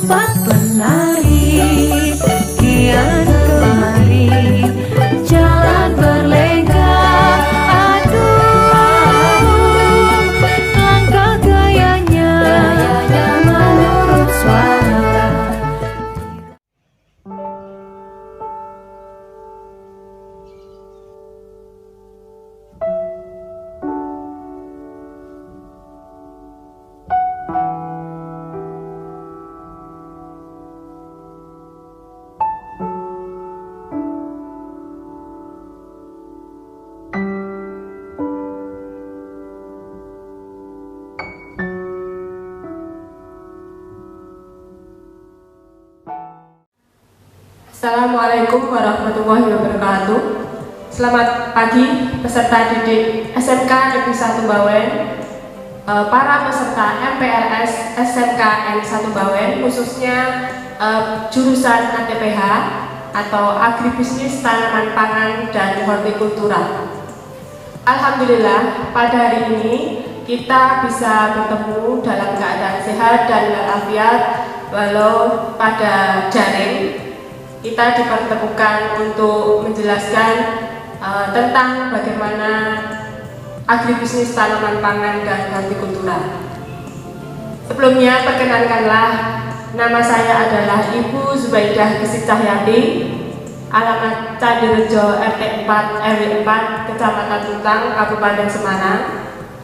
sempat berlari, kian kemari, jalan berlega, aduh, langkah gayanya menurut suara. Assalamualaikum warahmatullahi wabarakatuh. Selamat pagi peserta didik SMK Negeri 1 Bawen, para peserta MPLS SMK N1 Bawen, khususnya jurusan ATPH atau Agribisnis Tanaman Pangan dan Hortikultura. Alhamdulillah pada hari ini kita bisa bertemu dalam keadaan sehat dan walafiat walau pada daring. Kita dipertemukan untuk menjelaskan tentang bagaimana agribisnis tanaman pangan dan hortikultura. Sebelumnya perkenankanlah, nama saya adalah Ibu Zubaidah Gesik Cahyati, alamat Candirejo RT 4 RW 4 Kecamatan Tuntang, Kabupaten Semarang,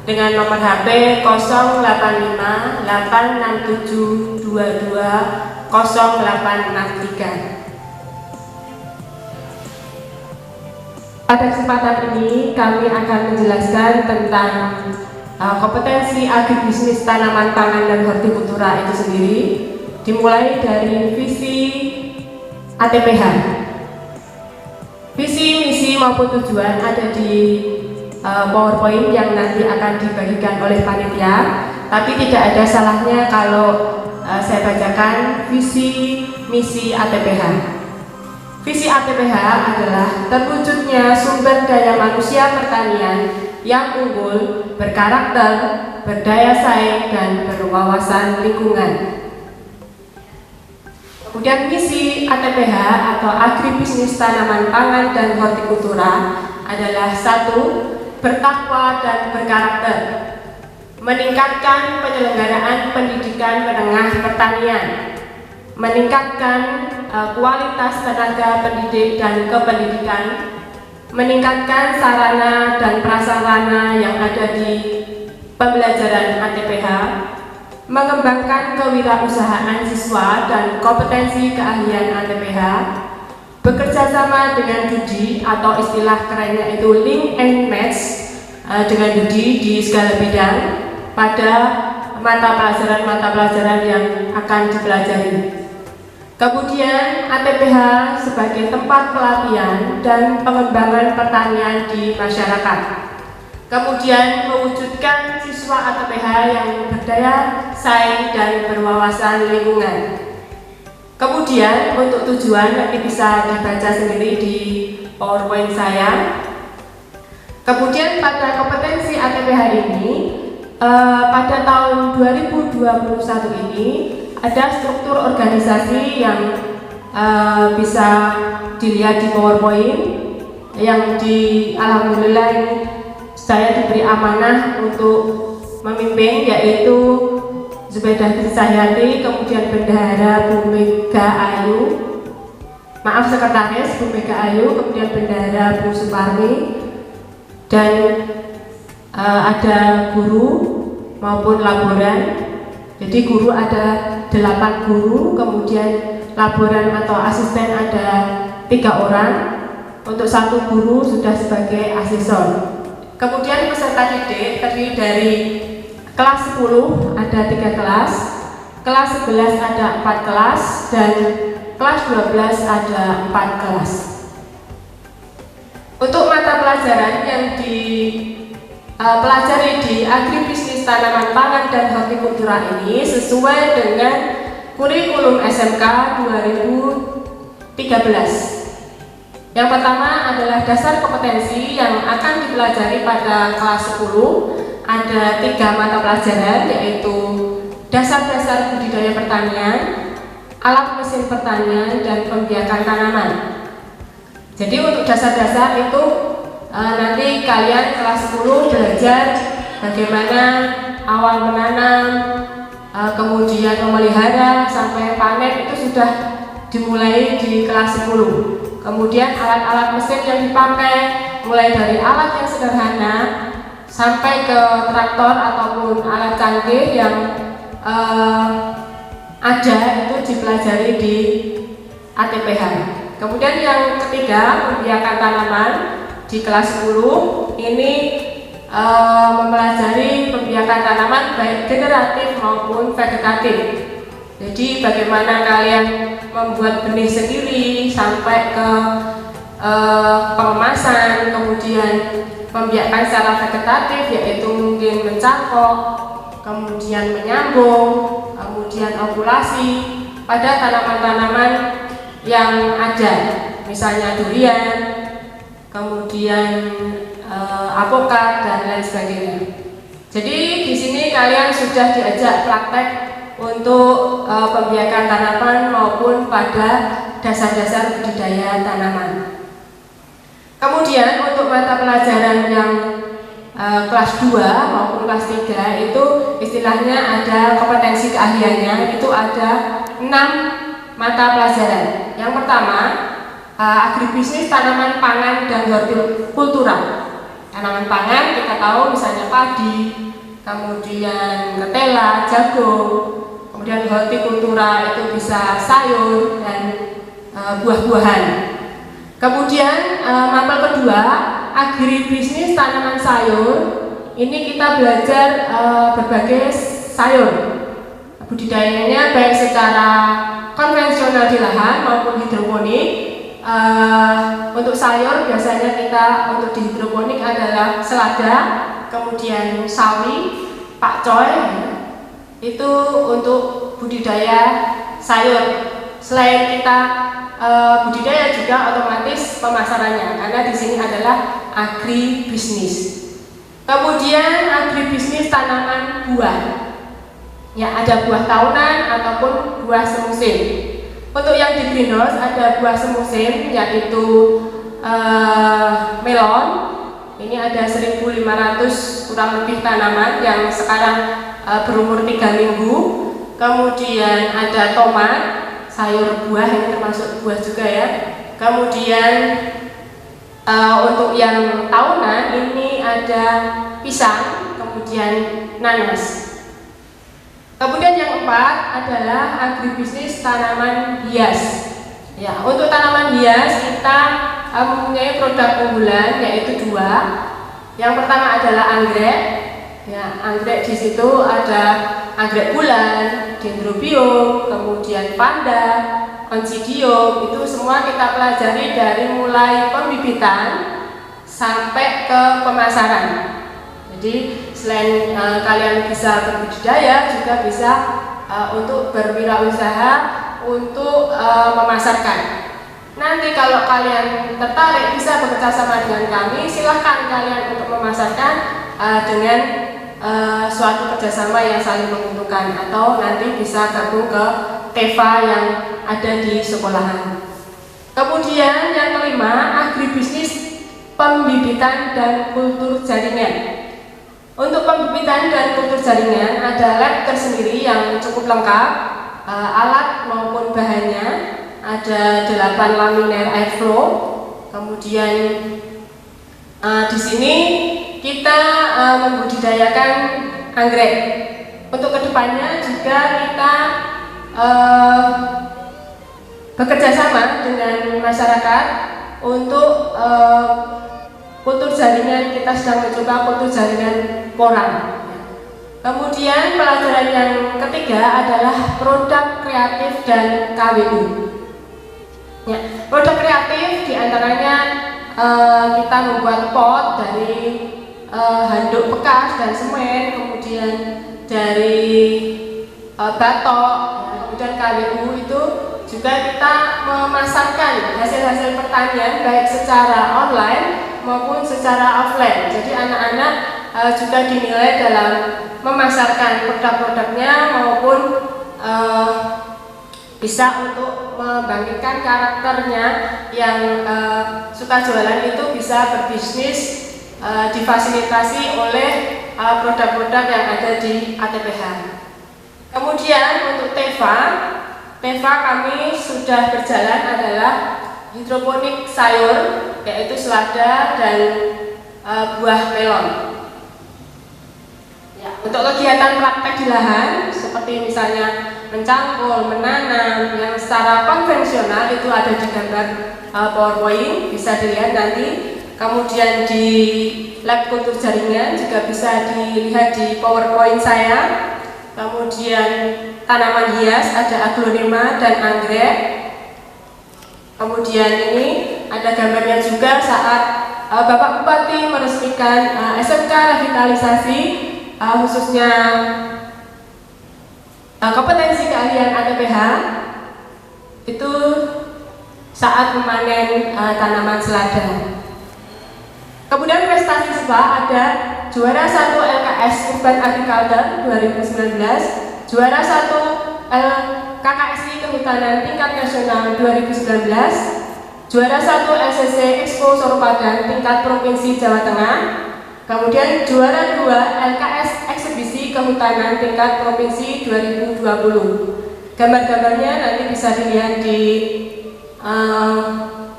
dengan nomor HP 085 867 22 0863. Pada kesempatan ini kami akan menjelaskan tentang kompetensi agribisnis tanaman pangan dan hortikultura itu sendiri, dimulai dari visi ATPH. Visi, misi maupun tujuan ada di PowerPoint yang nanti akan dibagikan oleh panitia, tapi tidak ada salahnya kalau saya bacakan visi, misi ATPH. Visi ATPH adalah terwujudnya sumber daya manusia pertanian yang unggul, berkarakter, berdaya saing, dan berwawasan lingkungan. Kemudian misi ATPH atau Agribisnis Tanaman Pangan dan Hortikultura adalah 1. Bertakwa dan berkarakter, meningkatkan penyelenggaraan pendidikan menengah pertanian, meningkatkan kualitas tenaga pendidik dan kependidikan, meningkatkan sarana dan prasarana yang ada di pembelajaran ATPH, mengembangkan kewirausahaan siswa dan kompetensi keahlian ATPH, bekerja sama dengan Dudi atau istilah kerennya itu link and match dengan Dudi di segala bidang pada mata pelajaran yang akan dipelajari. Kemudian ATPH sebagai tempat pelatihan dan pengembangan pertanian di masyarakat. Kemudian mewujudkan siswa ATPH yang berdaya saing dan berwawasan lingkungan. Kemudian untuk tujuan nanti bisa dibaca sendiri di PowerPoint saya. Kemudian pada kompetensi ATPH ini pada tahun 2021 ini ada struktur organisasi yang bisa dilihat di PowerPoint yang alhamdulillah ini saya diberi amanah untuk memimpin, yaitu Zubaidah Gesik Cahyati, kemudian Bendahara Bu Mega Ayu, Sekretaris Bu Mega Ayu, kemudian Bendahara Bu Suparmi, dan ada guru maupun laboran. Jadi guru ada 8 guru, kemudian laboran atau asisten ada 3 orang, untuk 1 guru sudah sebagai asesor. Kemudian peserta didik terdiri dari kelas 10 ada 3 kelas, kelas 11 ada 4 kelas, dan kelas 12 ada 4 kelas. Untuk mata pelajaran yang dipelajari di Agribisnis Tanaman Pangan dan Hortikultura ini sesuai dengan kurikulum SMK 2013. Yang pertama adalah dasar kompetensi yang akan dipelajari pada kelas 10. Ada 3 mata pelajaran, yaitu dasar-dasar budidaya pertanian, alat mesin pertanian dan pembiakan tanaman. Jadi untuk dasar-dasar itu nanti kalian kelas 10 belajar bagaimana awal menanam, kemudian memelihara sampai panen itu sudah dimulai di kelas 10. Kemudian alat-alat mesin yang dipakai mulai dari alat yang sederhana sampai ke traktor ataupun alat canggih yang ada itu dipelajari di ATPH. Kemudian yang ketiga, pembiakan tanaman di kelas 10 ini mempelajari pembiakan tanaman baik generatif maupun vegetatif. Jadi bagaimana kalian membuat benih sendiri sampai ke pengemasan, kemudian pembiakan secara vegetatif yaitu mungkin mencangkok, kemudian menyambung, kemudian ovulasi pada tanaman-tanaman yang ada, misalnya durian, kemudian apokat dan lain sebagainya. Jadi di sini kalian sudah diajak praktek untuk pembiakan tanaman maupun pada dasar-dasar budidaya tanaman. Kemudian untuk mata pelajaran yang kelas 2 maupun kelas 3 itu istilahnya ada kompetensi keahliannya, itu ada 6 mata pelajaran. Yang pertama, agribisnis tanaman pangan dan hortikultura. Tanaman pangan kita tahu misalnya padi, kemudian ketela, jagung, kemudian hortikultura itu bisa sayur dan buah-buahan. Kemudian mapel kedua, agribisnis tanaman sayur. Ini kita belajar berbagai sayur. Budidayanya baik secara konvensional di lahan maupun hidroponik. Untuk sayur biasanya kita untuk di hidroponik adalah selada, kemudian sawi, pakcoy. Itu untuk budidaya sayur. Selain kita budidaya juga otomatis pemasarannya, karena di sini adalah agribisnis. Kemudian agribisnis tanaman buah. Ya, ada buah tahunan ataupun buah semusim. Untuk yang di greenhouse ada buah semusim yaitu melon. Ini ada 1.500 kurang lebih tanaman yang sekarang berumur 3 minggu. Kemudian ada tomat, sayur buah, ini termasuk buah juga ya. Kemudian untuk yang tahunan ini ada pisang, kemudian nanas. Kemudian yang keempat adalah agribisnis tanaman hias. Ya, untuk tanaman hias kita mempunyai produk unggulan yaitu 2. Yang pertama adalah anggrek. Ya, anggrek di situ ada anggrek bulan, dendrobium, kemudian panda, oncidium. Itu semua kita pelajari dari mulai pembibitan sampai ke pemasaran. Jadi selain kalian bisa berbudidaya, juga bisa untuk berwirausaha untuk memasarkan. Nanti kalau kalian tertarik bisa bekerja sama dengan kami, silahkan kalian untuk memasarkan dengan suatu kerjasama yang saling menguntungkan, atau nanti bisa gabung ke TEVA yang ada di sekolahan. Kemudian yang kelima, agribisnis pembibitan dan kultur jaringan. Untuk pembibitan dan kultur jaringan ada lab tersendiri yang cukup lengkap, alat maupun bahannya. Ada 8 laminer airflow. Kemudian di sini kita membudidayakan anggrek. Untuk kedepannya juga kita bekerja sama dengan masyarakat untuk kultur jaringan. Kita sedang mencoba kultur jaringan porang. Kemudian pelajaran yang ketiga adalah produk kreatif dan KWU. Ya, produk kreatif diantaranya kita membuat pot dari handuk bekas dan semen, kemudian dari batok, ya, kemudian KWU itu juga kita memasarkan hasil-hasil pertanian baik secara online maupun secara offline. Jadi anak-anak juga dinilai dalam memasarkan produk-produknya maupun bisa untuk membangkitkan karakternya yang suka jualan itu bisa berbisnis, difasilitasi oleh produk-produk yang ada di ATPH. Kemudian untuk TEVA kami sudah berjalan adalah hidroponik sayur, yaitu selada dan buah melon. Ya, untuk kegiatan praktek di lahan seperti misalnya mencangkul, menanam yang secara konvensional itu ada di gambar PowerPoint, bisa dilihat nanti. Kemudian di lab kultur jaringan juga bisa dilihat di PowerPoint saya. Kemudian tanaman hias ada aglonema dan anggrek. Kemudian ini ada gambarnya juga saat Bapak Bupati meresmikan SMK revitalisasi khususnya kompetensi keahlian ATPH itu saat memanen tanaman selada. Kemudian prestasi SPA ada juara 1 LKS Urban Agriculture 2019, juara 1 KKSI Kehutanan tingkat nasional 2019, juara 1 LCC Expo Soropadan tingkat provinsi Jawa Tengah, kemudian juara 2 LKS Eksibisi Kehutanan tingkat provinsi 2020. Gambar-gambarnya nanti bisa dilihat di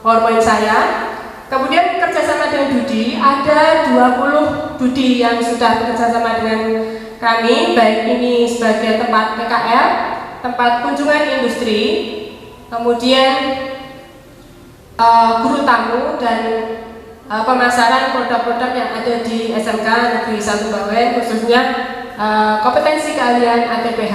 PowerPoint saya. Kemudian kerjasama dengan Dudi, ada 20 Dudi yang sudah bekerjasama dengan kami, baik ini sebagai tempat PKL, tempat kunjungan industri, kemudian guru tamu dan pemasaran produk-produk yang ada di SMK Negeri 1 Bawen, khususnya kompetensi keahlian ATPH.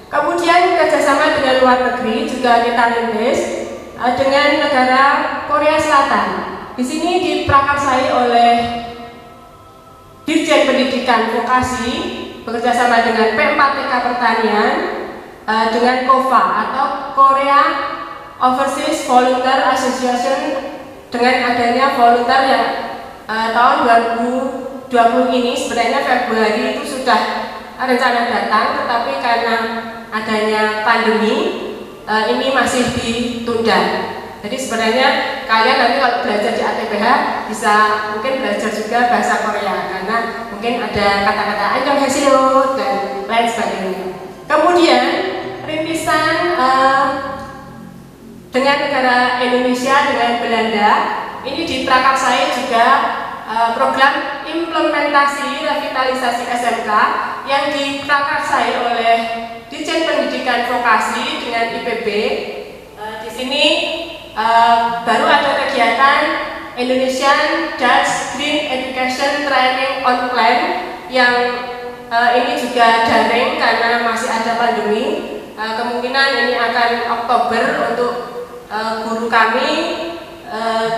Kemudian kerjasama dengan luar negeri juga kita rintis dengan negara Korea Selatan. Di sini diprakarsai oleh Dirjen Pendidikan Vokasi bekerjasama dengan P4TK Pertanian dengan KOVA atau Korea Overseas Volunteer Association, dengan adanya volunteer yang tahun 2020 ini sebenarnya Februari itu sudah rencana datang, tetapi karena adanya pandemi ini masih ditunda. Jadi sebenarnya kalian nanti kalau belajar di ATPH bisa mungkin belajar juga bahasa Korea, karena mungkin ada kata-kata annyeonghaseyo dan lain sebagainya. Kemudian rintisan dengan negara Indonesia dengan Belanda ini diprakarsai juga program implementasi revitalisasi SMK yang diprakarsai oleh Ditjen Pendidikan Vokasi dengan IPB. Di sini baru ada kegiatan Indonesian Dutch Green Education Training on Plan yang ini juga daring karena masih ada pandemi. Kemungkinan ini akan Oktober untuk guru kami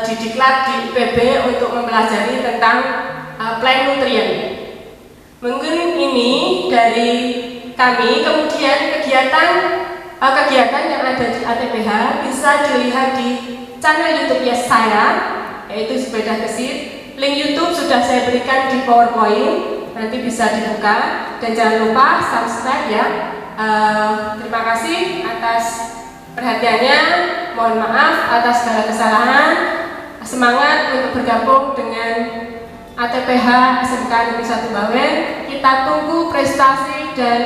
didiklat di IPB untuk mempelajari tentang plan nutrien. Mungkin ini dari kami. Kemudian kegiatan yang ada di ATPH bisa dilihat di channel YouTube saya, yaitu Sepeda Gesit. Link YouTube sudah saya berikan di PowerPoint, nanti bisa dibuka, dan jangan lupa subscribe ya. Terima kasih atas perhatiannya, mohon maaf atas segala kesalahan. Semangat untuk bergabung dengan ATPH SMK Negeri 1 Bawen. Kita tunggu prestasi dan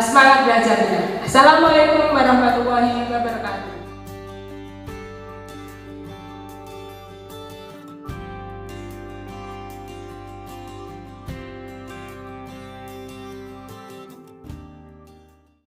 semangat belajarnya. Assalamualaikum warahmatullahi wabarakatuh.